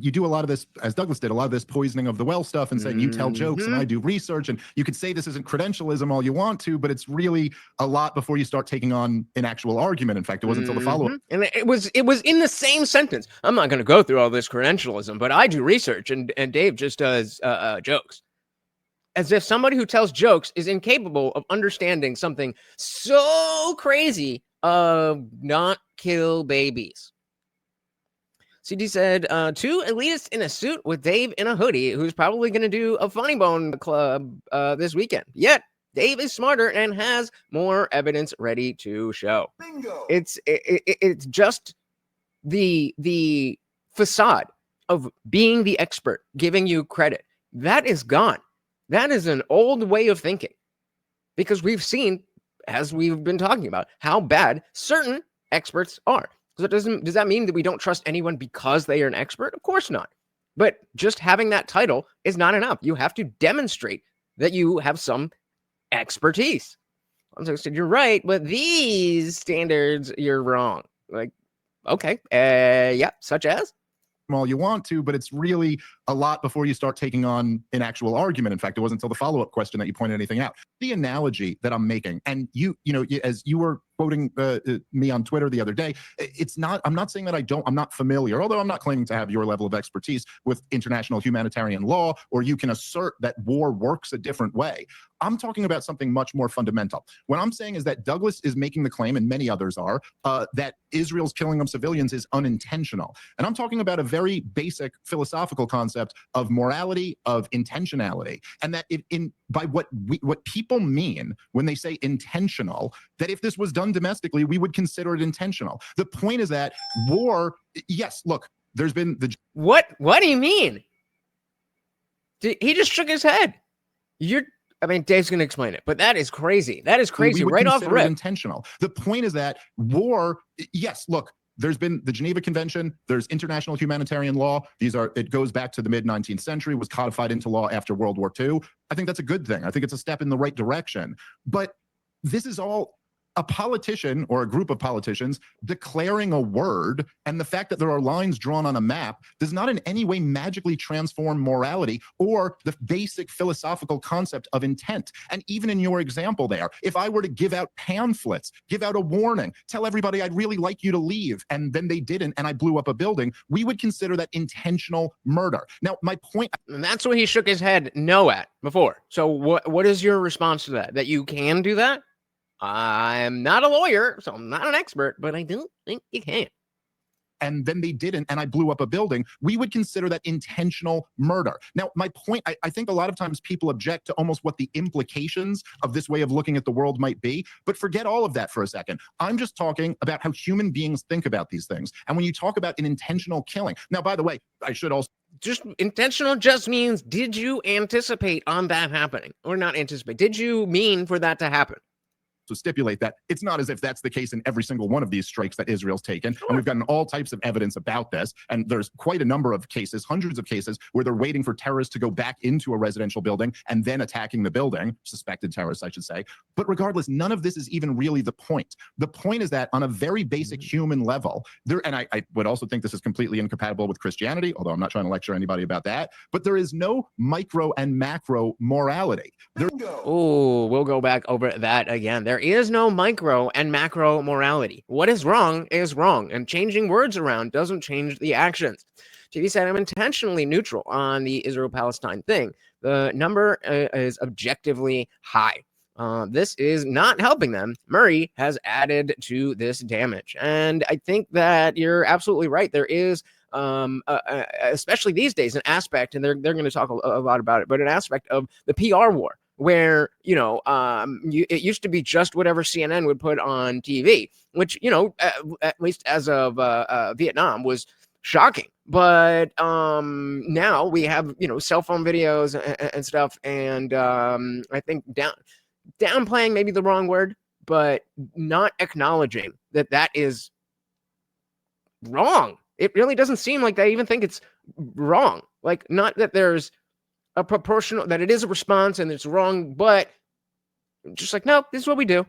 You do a lot of this, as Douglas did, a lot of this poisoning of the well stuff and saying you tell jokes and I do research, and you could say this isn't credentialism all you want to, but it's really a lot before you start taking on an actual argument. In fact, it wasn't until the follow-up. And it was in the same sentence. I'm not going to go through all this credentialism, but I do research, and Dave just does jokes. As if somebody who tells jokes is incapable of understanding something so crazy of not kill babies. CD said, two elitists in a suit with Dave in a hoodie, who's probably going to do a Funny Bone Club this weekend. Yet, Dave is smarter and has more evidence ready to show. Bingo. It's just the facade of being the expert, giving you credit. That is gone. That is an old way of thinking, because we've seen, as we've been talking about, how bad certain experts are. So does that mean that we don't trust anyone because they are an expert? Of course not. But just having that title is not enough. You have to demonstrate that you have some expertise. I said, you're right, but these standards, you're wrong. Like, okay, yeah, such as? All you want to, but it's really a lot before you start taking on an actual argument. In fact, it wasn't until the follow-up question that you pointed anything out. The analogy that I'm making, and you know, as you were quoting me on Twitter the other day, I'm not saying that I'm not familiar, although I'm not claiming to have your level of expertise with international humanitarian law, or you can assert that war works a different way. I'm talking about something much more fundamental. What I'm saying is that Douglas is making the claim, and many others are, that Israel's killing of civilians is unintentional. And I'm talking about a very basic philosophical concept of morality, of intentionality, and that by what people mean when they say intentional, that if this was done domestically, we would consider it intentional. The point is that war, yes, look, there's been the... What do you mean? He just shook his head. I mean, Dave's going to explain it, but that is crazy. That is crazy. Right off rip. Intentional. The point is that war, yes, look, there's been the Geneva Convention, there's international humanitarian law. It goes back to the mid-19th century, was codified into law after World War II. I think that's a good thing. I think it's a step in the right direction. But this is all a politician or a group of politicians declaring a word, and the fact that there are lines drawn on a map does not in any way magically transform morality or the basic philosophical concept of intent. And even in your example there, if I were to give out pamphlets, give out a warning, tell everybody I'd really like you to leave, and then they didn't, and I blew up a building, we would consider that intentional murder. Now, my point... And that's what he shook his head no at before. So what is your response to that? That you can do that? I'm not a lawyer, so I'm not an expert, but I don't think you can. And then they didn't, and I blew up a building, we would consider that intentional murder. Now, my point, I think a lot of times people object to almost what the implications of this way of looking at the world might be, but forget all of that for a second. I'm just talking about how human beings think about these things. And when you talk about an intentional killing, now, by the way, I should also... Just intentional just means, did you anticipate on that happening? Or not anticipate? Did you mean for that to happen? To stipulate that it's not as if that's the case in every single one of these strikes that Israel's taken. And we've gotten all types of evidence about this. And there's quite a number of cases, hundreds of cases, where they're waiting for terrorists to go back into a residential building and then attacking the building, suspected terrorists, I should say. But regardless, none of this is even really the point. The point is that on a very basic human level, and I would also think this is completely incompatible with Christianity, although I'm not trying to lecture anybody about that, but there is no micro and macro morality. Oh, we'll go back over that again. There is no micro and macro morality. What is wrong, and changing words around doesn't change the actions. TV said, I'm intentionally neutral on the Israel-Palestine thing. The number is objectively high. This is not helping them. Murray has added to this damage. And I think that you're absolutely right. There is, especially these days, an aspect, and they're going to talk a lot about it, but an aspect of the PR war, where, it used to be just whatever CNN would put on TV, which, at least as of Vietnam, was shocking. But now we have, cell phone videos and stuff, and I think downplaying maybe the wrong word, but not acknowledging that is wrong. It really doesn't seem like they even think it's wrong. Like, not that there's a proportional, that it is a response and it's wrong, but just like, no, this is what we do.